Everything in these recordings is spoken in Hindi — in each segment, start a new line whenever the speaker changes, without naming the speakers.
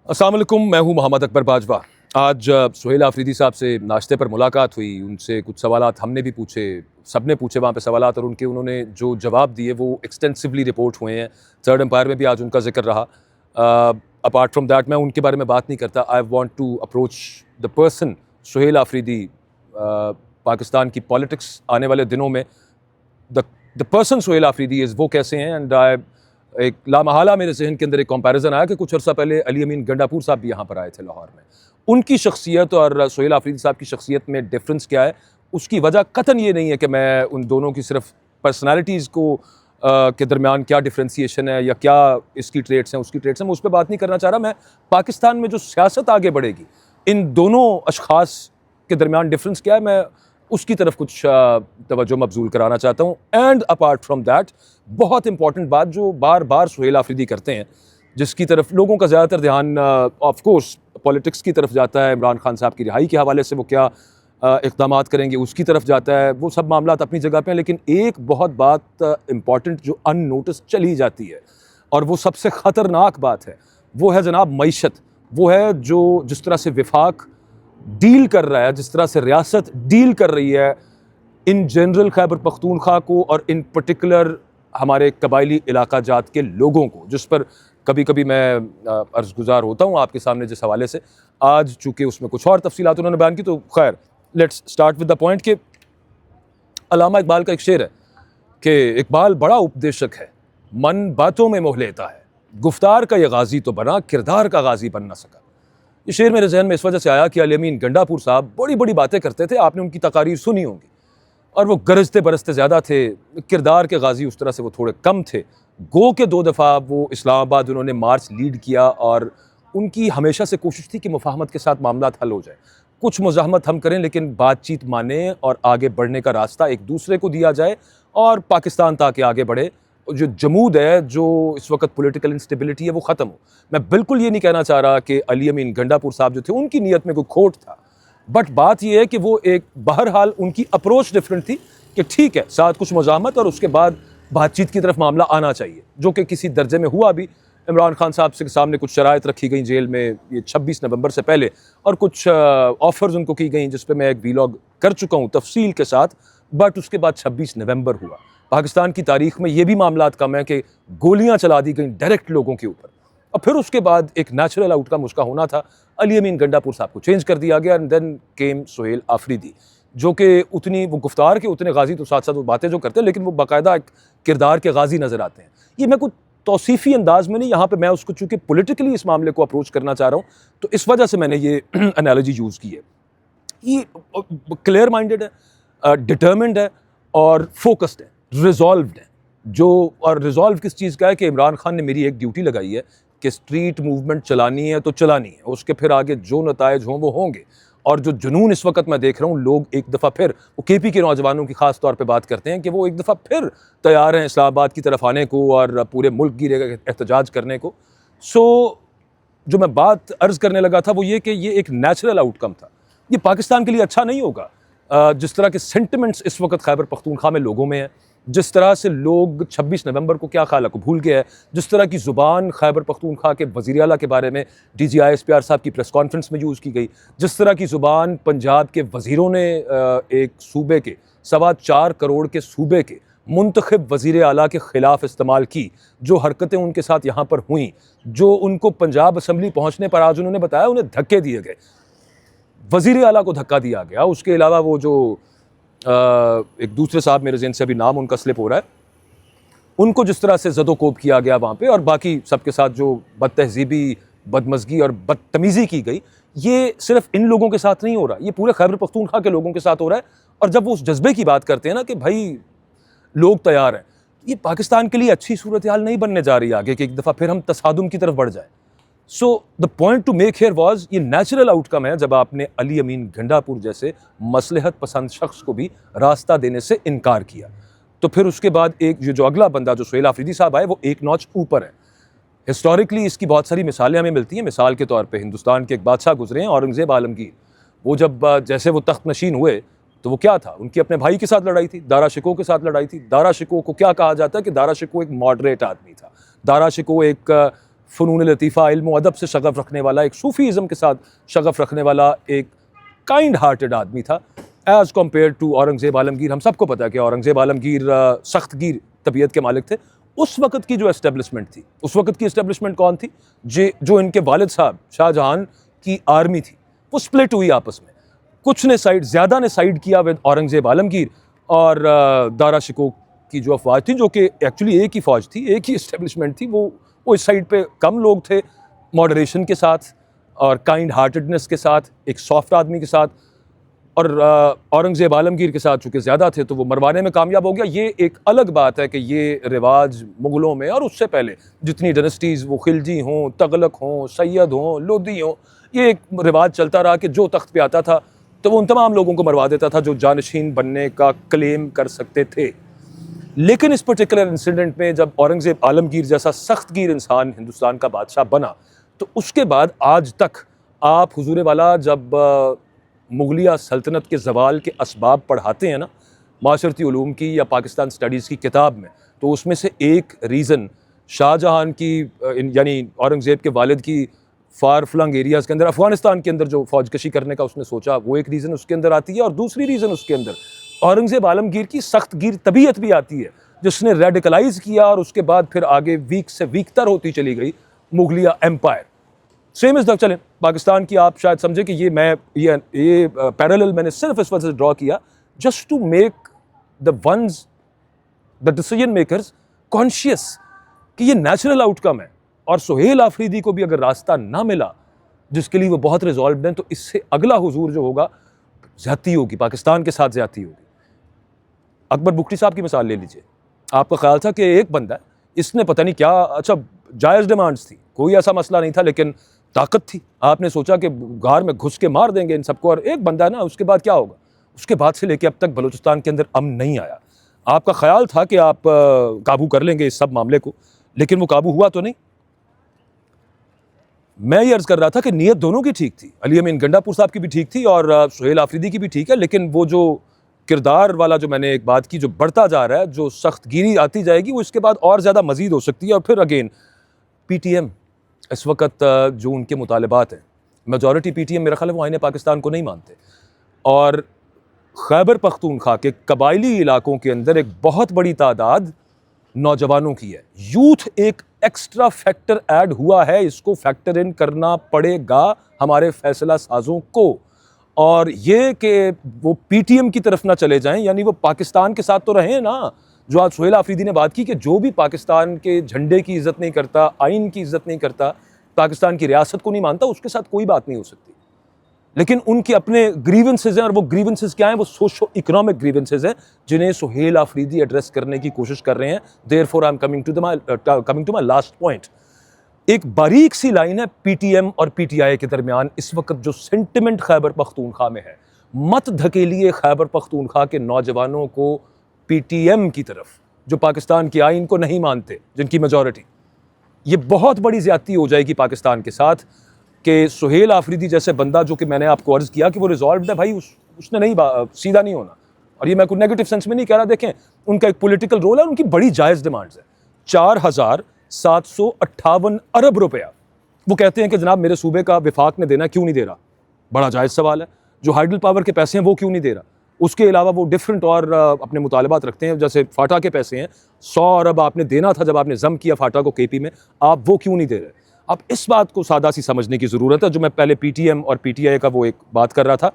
अस्सलाम वालेकुम, मैं हूं मोहम्मद अकबर बाजवा। आज सुहेल आफरीदी साहब से नाश्ते पर मुलाकात हुई। उनसे कुछ सवालात हमने भी पूछे, सबने पूछे वहाँ पे सवालात, और उन्होंने जो जवाब दिए वो एक्सटेंसिवली रिपोर्ट हुए हैं। थर्ड एम्पायर में भी आज उनका जिक्र रहा। अपार्ट फ्रॉम दैट मैं उनके बारे में बात नहीं करता। I want to approach the person Suhail Afridi. Pakistan की पॉलिटिक्स आने वाले दिनों में the person Suhail Afridi is वो कैसे हैं। एंड एक लामहाला मेरे जहन के अंदर एक कंपैरिजन आया कि कुछ अर्सा पहले अली अमीन गंडापुर साहब भी यहाँ पर आए थे लाहौर में। उनकी शख्सियत और सुहेल आफरीदी साहब की शख्सियत में डिफरेंस क्या है, उसकी वजह कतन ये नहीं है कि मैं उन दोनों की सिर्फ पर्सनालिटीज़ को के दरमियान क्या डिफ्रेंसीशन है या क्या इसकी ट्रेड्स हैं उसकी ट्रेड्स हैं, मैं उस पर बात नहीं करना चाह रहा। मैं पाकिस्तान में जो सियासत आगे बढ़ेगी, इन दोनों अशखास के दरमियान डिफरेंस क्या है, मैं उसकी तरफ कुछ तवज्जो मबजूल कराना चाहता हूँ। एंड अपार्ट फ्रॉम दैट बहुत इंपॉर्टेंट बात जो बार बार सुहेल आफरीदी करते हैं, जिसकी तरफ लोगों का ज़्यादातर ध्यान ऑफ कोर्स पॉलिटिक्स की तरफ जाता है, इमरान खान साहब की रिहाई के हवाले से वो क्या इक़दाम करेंगे उसकी तरफ जाता है। वो सब मामला अपनी जगह पे हैं, लेकिन एक बहुत बात इम्पॉर्टेंट जो अननोटिस चली जाती है और वो सबसे ख़तरनाक बात है, वो है जनाब मईशत। वो है जो जिस तरह से विफाक डील कर रहा है, जिस तरह से रियासत डील कर रही है इन जनरल खैबर पख्तूनख्वा को और इन पर्टिकुलर हमारे कबायली इलाका जात के लोगों को, जिस पर कभी कभी मैं अर्ज़गुज़ार होता हूँ आपके सामने जिस हवाले से। आज चूँकि उसमें कुछ और तफसीलात उन्होंने बयान की, तो खैर let's start with the point कि अल्लामा इकबाल का एक शेर है कि इकबाल बड़ा उपदेशक है, मन बातों में मोह लेता है, गुफ्तार का ये गाजी तो बना, किरदार का गाजी बन ना सका। ये शेर मेरे जहन में इस वजह से आया कि अली अमीन गंडापुर साहब बड़ी बड़ी बातें करते थे, आपने उनकी तकारीर सुनी होंगी, और वो गरजते बरसते ज़्यादा थे, किरदार के गाजी उस तरह से वो थोड़े कम थे। गो के 2 दफ़ा वो इस्लामाबाद उन्होंने मार्च लीड किया और उनकी हमेशा से कोशिश थी कि मुफाहमत के साथ मामला हल हो जाए। कुछ मुज़ाहमत हम करें लेकिन बातचीत माने और आगे बढ़ने का रास्ता एक दूसरे को दिया जाए और पाकिस्तान ताकि आगे बढ़े। जो जमूद है, जो इस वक्त पॉलिटिकल इंस्टेबिलिटी है, वो ख़त्म हो। मैं बिल्कुल ये नहीं कहना चाह रहा कि अली अमीन गंडापुर साहब जो थे उनकी नीयत में कोई खोट था, बट बात यह है कि वो एक बहरहाल उनकी अप्रोच डिफरेंट थी कि ठीक है साथ कुछ मुज़ाहमत और उसके बाद बातचीत की तरफ मामला आना चाहिए, जो कि किसी दर्जे में हुआ भी। इमरान खान साहब के सामने कुछ शराइत रखी गई जेल में ये 26 नवंबर से पहले, और कुछ ऑफ़र्स उनको की गई जिस पे मैं एक वीलॉग कर चुका हूँ तफसील के साथ। बट उसके बाद 26 नवंबर हुआ। पाकिस्तान की तारीख में ये भी मामलात कम है कि गोलियाँ चला दी गई डायरेक्ट लोगों के ऊपर, और फिर उसके बाद एक नेचुरल आउटकम उसका होना था, अली अमीन गंडापुर साहब को चेंज कर दिया गया। And then came Suhail Afridi, जो कि उतनी वो गुफ्तार के उतने गाजी तो साथ साथ वो बातें जो करते हैं, लेकिन वो बाकायदा एक किरदार के गाजी नज़र आते हैं। ये मैं कुछ तौसीफ़ी अंदाज में नहीं, यहाँ पे मैं उसको चूँकि पॉलिटिकली इस मामले को अप्रोच करना चाह रहा हूँ, तो इस वजह से मैंने ये एनालॉजी यूज़ की है। ये क्लियर माइंडेड है, डिटर्मिन्ड है और फोकस्ड है, रिजॉल्व्ड है। जो और रिजॉल्व किस चीज़ का है कि इमरान खान ने मेरी एक ड्यूटी लगाई है कि स्ट्रीट मूवमेंट चलानी है तो चलानी है, उसके फिर आगे जो नतायज हों वो होंगे। और जो जुनून इस वक्त मैं देख रहा हूँ, लोग एक दफ़ा फिर, वो केपी के नौजवानों की ख़ास तौर पे बात करते हैं कि वो एक दफ़ा फिर तैयार हैं इस्लामाबाद की तरफ आने को और पूरे मुल्क की एहतजाज करने को। सो जो मैं बात अर्ज़ करने लगा था वो ये कि ये एक नेचुरल आउटकम था। ये पाकिस्तान के लिए अच्छा नहीं होगा। जिस तरह के सेंटिमेंट्स इस वक्त खैबर पख्तूनख्वा में लोगों में है, जिस तरह से लोग 26 नवंबर को क्या ख्याल को भूल गए हैं, जिस तरह की ज़ुबान खैबर पख्तूनख्वा के वज़ीर आला के बारे में DGISPR साहब की प्रेस कॉन्फ्रेंस में यूज़ की गई, जिस तरह की ज़ुबान पंजाब के वज़ीरों ने एक सूबे के 4.25 करोड़ के सूबे के मुंतखब वज़ीर आला के ख़िलाफ़ इस्तेमाल की, जो हरकतें उनके साथ यहाँ पर हुई, जो उनको पंजाब असम्बली पहुँचने पर आज उन्होंने बताया उन्हें धक्के दिए गए, वज़ीर आला को धक्का दिया गया। उसके अलावा वो जो एक दूसरे साहब, मेरे ज़हन से अभी नाम उनका स्लिप हो रहा है, उनको जिस तरह से ज़दोकोब किया गया वहाँ पे, और बाकी सबके साथ जो बदतहज़ीबी, बदमज़गी और बदतमीज़ी की गई, ये सिर्फ इन लोगों के साथ नहीं हो रहा, ये पूरे खैबर पख्तूनख्वा के लोगों के साथ हो रहा है। और जब वो उस जज्बे की बात करते हैं ना कि भाई लोग तैयार हैं, ये पाकिस्तान के लिए अच्छी सूरत हाल नहीं बनने जा रही आगे कि एक दफ़ा फिर हम तसादुम की तरफ बढ़ जाए। So the point two make here was, ये नेचुरल आउटकम है जब आपने अली अमीन गंडापुर जैसे मसलहत पसंद शख्स को भी रास्ता देने से इनकार किया। तो फिर उसके बाद एक जो अगला बंदा जो सुहेल आफरीदी साहब आए, वो एक नॉच ऊपर है। हिस्टोरिकली इसकी बहुत सारी मिसालें हमें मिलती हैं। मिसाल के तौर पे हिंदुस्तान के एक बादशाह गुजरे हैं, औरंगज़ेब आलमगीर। वो जब जैसे वो तख्त नशीन हुए तो वो क्या था, उनकी अपने भाई के साथ लड़ाई थी, दारा शिकोह के साथ लड़ाई थी। दारा शिकोह को क्या कहा जाता है कि दारा शिकोह एक मॉडरेट आदमी था। दारा शिकोह एक फ़नून लतीफ़ा, इल्म अदब से शगफ़ रखने वाला, एक सूफ़ीज़म के साथ शगफ़ रखने वाला एक काइंड हार्टेड आदमी था as compare to Aurangzeb Alamgir. हम सबको पता है कि औरंगज़ेब आलमगीर सख्तगीर तबीयत के मालिक थे। उस वक़्त की जो एस्टेब्लिशमेंट थी, उस वक़्त की एस्टेब्लिशमेंट कौन थी? जो इनके वालिद साहब शाहजहां की आर्मी थी, वो स्प्लिट हुई आपस में। कुछ ने साइड, ज़्यादा ने साइड किया विद औरंगज़ेब आलमगीर, और दारा शिकोह की जो अफवाज थी, जो कि एक्चुअली एक ही फ़ौज थी, एक ही इस्टेब्लिशमेंट थी, वो इस साइड पे कम लोग थे मॉडरेशन के साथ और काइंड हार्टेडनेस के साथ, एक सॉफ्ट आदमी के साथ, और औरंगज़ेब आलमगीर के साथ चूँकि ज़्यादा थे तो वो मरवाने में कामयाब हो गया। ये एक अलग बात है कि ये रिवाज मुग़लों में और उससे पहले जितनी डायनेस्टीज़, वो खिलजी हों, तगलक हों, सैयद हों, लोधी हों, ये एक रिवाज चलता रहा कि जो तख्त पे आता था तो वो उन तमाम लोगों को मरवा देता था जो जानशीन बनने का क्लेम कर सकते थे। लेकिन इस पर्टिकुलर इंसिडेंट में जब औरंगज़ेब आलमगीर जैसा सख्तगीर इंसान हिंदुस्तान का बादशाह बना, तो उसके बाद आज तक आप हुजूर वाला जब मुगलिया सल्तनत के ज़वाल के असबाब पढ़ाते हैं ना, माशरती उलूम की या पाकिस्तान स्टडीज़ की किताब में, तो उसमें से एक रीज़न शाहजहां की यानी औरंगज़ेब के वालिद की फार फ्लंग एरियाज़ के अंदर, अफ़गानिस्तान के अंदर जो फौजकशी करने का उसने सोचा, वो एक रीज़न उसके अंदर आती है। और दूसरी रीज़न उसके अंदर औरंगज़ेब आलमगीर की सख्तगीर तबीयत भी आती है, जिसने रेडिकलाइज़ किया और उसके बाद फिर आगे वीक से वीकतर होती चली गई मुगलिया एम्पायर। सेम इज़ द, चलें पाकिस्तान की आप शायद समझे कि ये पैरेलल मैंने सिर्फ इस वजह से ड्रॉ किया just to make the decision makers conscious कि ये नेचुरल आउटकम है। और सुहेल आफरीदी को भी अगर रास्ता ना मिला जिसके लिए वो बहुत रिजॉल्व हैं, तो इससे अगला हुजूर जो होगा ज़्यादती होगी, पाकिस्तान के साथ ज़्यादती होगी। अकबर बुगटी साहब की मिसाल ले लीजिए। आपका ख्याल था कि एक बंदा है, इसने पता नहीं क्या, अच्छा जायज़ डिमांड्स थी, कोई ऐसा मसला नहीं था, लेकिन ताकत थी। आपने सोचा कि गार में घुस के मार देंगे इन सबको, और एक बंदा है ना, उसके बाद क्या होगा? उसके बाद से लेके अब तक बलूचिस्तान के अंदर अमन नहीं आया। आपका ख्याल था कि आप काबू कर लेंगे इस सब मामले को, लेकिन वो काबू हुआ तो नहीं। मैं ये अर्ज़ कर रहा था कि नीयत दोनों की ठीक थी, अली अमीन गंडापुर साहब की भी ठीक थी और सुहेल आफरीदी की भी ठीक है, लेकिन वो जो किरदार वाला जो मैंने एक बात की, जो बढ़ता जा रहा है, जो सख्तगिरी आती जाएगी, वो इसके बाद और ज़्यादा मज़ीद हो सकती है। और फिर अगेन PTM इस वक्त जो उनके मुतालबात हैं, मेजॉरिटी PTM मेरा ख्याल है वो आईने पाकिस्तान को नहीं मानते, और खैबर पख्तूनख्वा के कबायली इलाकों के अंदर एक बहुत बड़ी तादाद नौजवानों की है। यूथ एक एक्स्ट्रा फैक्टर ऐड हुआ है, इसको फैक्टर इन करना पड़ेगा हमारे फैसला साजों को। और ये कि वो PTM की तरफ ना चले जाएं, यानी वो पाकिस्तान के साथ तो रहें ना। जो आज सुहेल आफरीदी ने बात की कि जो भी पाकिस्तान के झंडे की इज़्ज़त नहीं करता, आइन की इज़्ज़त नहीं करता, पाकिस्तान की रियासत को नहीं मानता, उसके साथ कोई बात नहीं हो सकती। लेकिन उनके अपने ग्रीवेंसेस हैं, और वो ग्रीवेंसेस क्या हैं? वो सोशो इकोनॉमिक ग्रीवेंसेस हैं, जिन्हें सुहेल आफरीदी एड्रेस करने की कोशिश कर रहे हैं। Therefore I am coming to my last point. एक बारीक सी लाइन है PTM और PTI के दरमियान इस वक्त जो सेंटिमेंट खैबर पख्तूनख्वा में है। मत धकेलिए खैबर पख्तूनख्वा के नौजवानों को PTM की तरफ, जो पाकिस्तान की आइन को नहीं मानते, जिनकी मेजॉरिटी। ये बहुत बड़ी ज्यादती हो जाएगी पाकिस्तान के साथ कि सुहेल आफरीदी जैसे बंदा, जो कि मैंने आपको अर्ज किया कि वो रिजॉल्व है भाई, उसने नहीं सीधा नहीं होना। और ये मैं कोई नेगेटिव सेंस में नहीं कह रहा, देखें उनका एक पॉलिटिकल रोल है, उनकी बड़ी जायज़ डिमांड्स है। 4,758 अरब रुपया वो कहते हैं कि जनाब मेरे सूबे का विफाक ने देना, क्यों नहीं दे रहा? बड़ा जायज़ सवाल है। जो हाइडल पावर के पैसे हैं वो क्यों नहीं दे रहा? उसके अलावा वो डिफरेंट और अपने मुतालबात रखते हैं, जैसे फाटा के पैसे हैं, 100 अरब आपने देना था जब आपने जम किया फाटा को KP में, आप वो क्यों नहीं दे रहे? अब इस बात को सादा सी समझने की ज़रूरत है, जो मैं पहले PTM और PTI का वो एक बात कर रहा था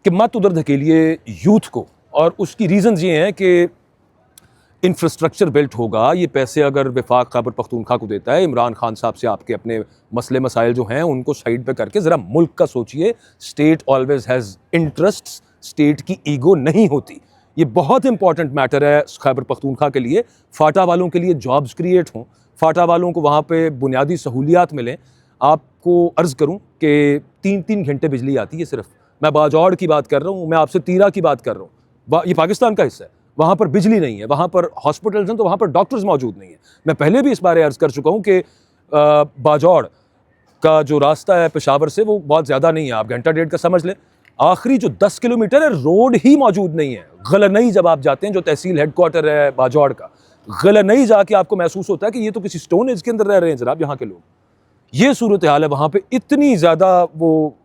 कि मत उधर धकेलिए यूथ को। और उसकी रीज़न्स ये हैं कि इंफ्रास्ट्रक्चर बिल्ट होगा, ये पैसे अगर विफाक खैबर पख्तूनख्वा को देता है, इमरान खान साहब से आपके अपने मसले मसाइल जो हैं उनको साइड पे करके ज़रा मुल्क का सोचिए। State always has interest, state की ईगो नहीं होती। ये बहुत इंपॉर्टेंट मैटर है खैबर पख्तूनख्वा के लिए। फाटा वालों के लिए जॉब्स क्रिएट हों, फाटा वालों को वहाँ पे बुनियादी सहूलियात मिलें। आपको अर्ज़ करूँ कि 3-3 घंटे बिजली आती है सिर्फ। मैं बाजौड़ की बात कर रहा हूँ, मैं आपसे तीरा की बात कर रहा हूँ। ये पाकिस्तान का हिस्सा है, वहाँ पर बिजली नहीं है, वहाँ पर हॉस्पिटल्स हैं तो वहाँ पर डॉक्टर्स मौजूद नहीं है। मैं पहले भी इस बारे अर्ज़ कर चुका हूँ कि बाजौड़ का जो रास्ता है पेशावर से, वो बहुत ज़्यादा नहीं है, आप घंटा डेढ़ का समझ लें। आखिरी जो 10 किलोमीटर है रोड ही मौजूद नहीं है। गलनई जब आप जाते हैं, जो तहसील हेडक्वार्टर है बाजौड़ का, गला नहीं जाके आपको महसूस होता है कि ये तो किसी स्टोन एज के अंदर रह रहे हैं जनाब यहाँ के लोग। ये सूरत हाल है वहाँ पे, इतनी ज़्यादा वो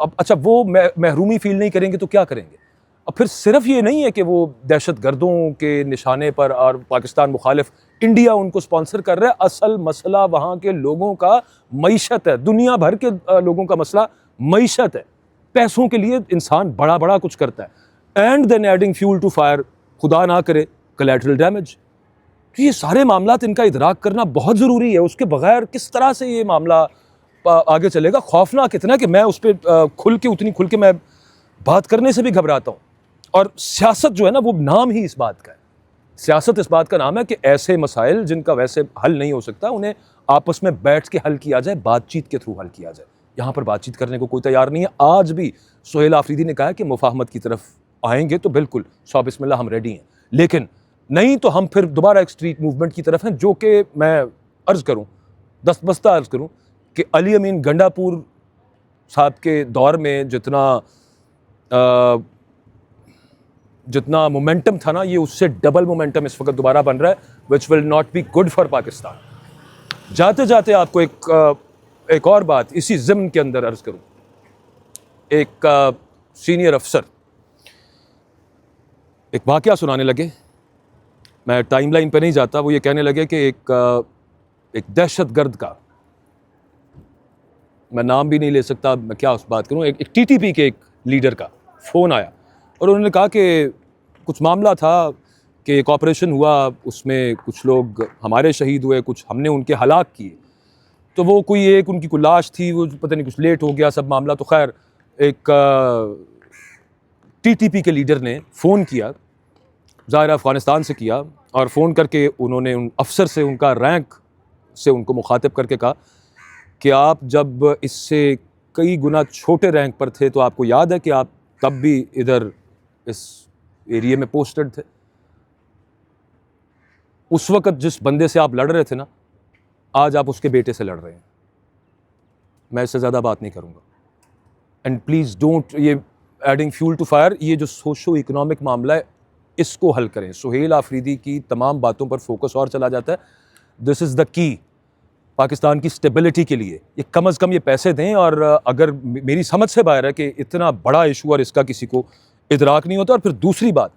अब अच्छा वो महरूमी फील नहीं करेंगे तो क्या करेंगे। अब फिर सिर्फ ये नहीं है कि वो दहशत गर्दों के निशाने पर और पाकिस्तान मुखालिफ इंडिया उनको स्पॉन्सर कर रहा है, असल मसला वहाँ के लोगों का मईशत है, दुनिया भर के लोगों का मसला मईशत है। पैसों के लिए इंसान बड़ा बड़ा कुछ करता है, and then adding fuel to fire, खुदा ना करे कोलैटरल डैमेज। तो ये सारे मामलात इनका इदराक करना बहुत ज़रूरी है, उसके बगैर किस तरह से ये मामला आगे चलेगा। खौफनाक इतना कि मैं उस पर उतनी खुल के मैं बात करने से भी घबराता हूँ। और सियासत जो है ना, वो नाम ही इस बात का है, सियासत इस बात का नाम है कि ऐसे मसाइल जिनका वैसे हल नहीं हो सकता, उन्हें आपस में बैठ के हल किया जाए, बातचीत के थ्रू हल किया जाए। यहाँ पर बातचीत करने को कोई तैयार नहीं है। आज भी सुहेल आफरीदी ने कहा कि मुफाहमत की तरफ आएंगे तो बिल्कुल सौ बिस्मिल्लाह हम रेडी हैं, लेकिन नहीं तो हम फिर दोबारा एक स्ट्रीट मूवमेंट की तरफ हैं, जो कि मैं अर्ज़ करूँ, दस्तबस्ता अर्ज़ करूँ कि अली अमीन गंडापुर साहब के दौर में जितना मोमेंटम था ना, ये उससे डबल मोमेंटम इस वक्त दोबारा बन रहा है, which will not be good for Pakistan. जाते जाते आपको एक और बात इसी ज़िम्न के अंदर अर्ज़ करूँ। एक सीनियर अफसर एक वाक़या सुनाने लगे, मैं टाइमलाइन पे नहीं जाता, वो ये कहने लगे कि एक दहशतगर्द का, मैं नाम भी नहीं ले सकता, मैं क्या उस बात करूँ, एक टीटीपी के एक लीडर का फ़ोन आया और उन्होंने कहा कि कुछ मामला था कि एक ऑपरेशन हुआ, उसमें कुछ लोग हमारे शहीद हुए, कुछ हमने उनके हलाक किए। तो वो उनकी कोई लाश थी, वो पता नहीं कुछ लेट हो गया सब मामला। तो खैर एक टीटीपी के लीडर ने फ़ोन किया, ज़ाहिर अफ़गानिस्तान से किया, और फ़ोन करके उन्होंने उन अफसर से, उनका रैंक से उनको मुखातिब करके कहा कि आप जब इससे कई गुना छोटे रैंक पर थे तो आपको याद है कि आप तब भी इधर इस एरिया में पोस्टेड थे। उस वक़्त जिस बंदे से आप लड़ रहे थे ना, आज आप उसके बेटे से लड़ रहे हैं। मैं इससे ज़्यादा बात नहीं करूँगा। एंड प्लीज़ डोंट, ये एडिंग फ्यूल टू फायर, ये जो सोशो इकोनॉमिक मामला है इसको हल करें। सुहेल आफरीदी की तमाम बातों पर फोकस और चला जाता है। This is the key Pakistan की स्टेबिलिटी के लिए। ये कम अज़ कम ये पैसे दें, और अगर मेरी समझ से बाहर है कि इतना बड़ा इशू और इसका किसी को इदराक नहीं होता। और फिर दूसरी बात,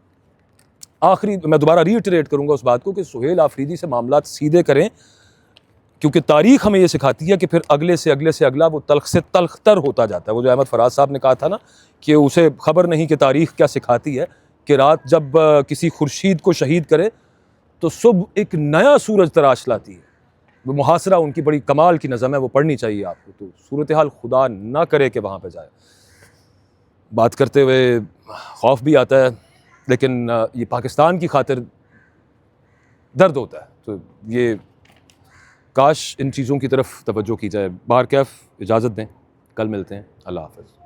आखिरी मैं दोबारा रीइटरेट करूँगा उस बात को कि सुहेल आफरीदी से मामलात सीधे करें, क्योंकि तारीख़ हमें ये सिखाती है कि फिर अगले से अगला वो तल्ख से तल्खतर होता जाता है। वो जो अहमद फराज साहब ने कहा था ना कि उसे खबर नहीं कि तारीख़ क्या सिखाती है, कि रात जब किसी खुर्शीद को शहीद करे तो सुबह एक नया सूरज तराश लाती है। वो मुहासरा उनकी बड़ी कमाल की नज़म है, वो पढ़नी चाहिए आपको। तो सूरत हाल खुदा ना करे कि वहाँ पे जाए। बात करते हुए खौफ भी आता है, लेकिन ये पाकिस्तान की खातिर दर्द होता है। तो ये काश इन चीज़ों की तरफ तवज्जो की जाए। बाहर कैफ, इजाज़त दें, कल मिलते हैं। अल्लाह हाफ़िज़।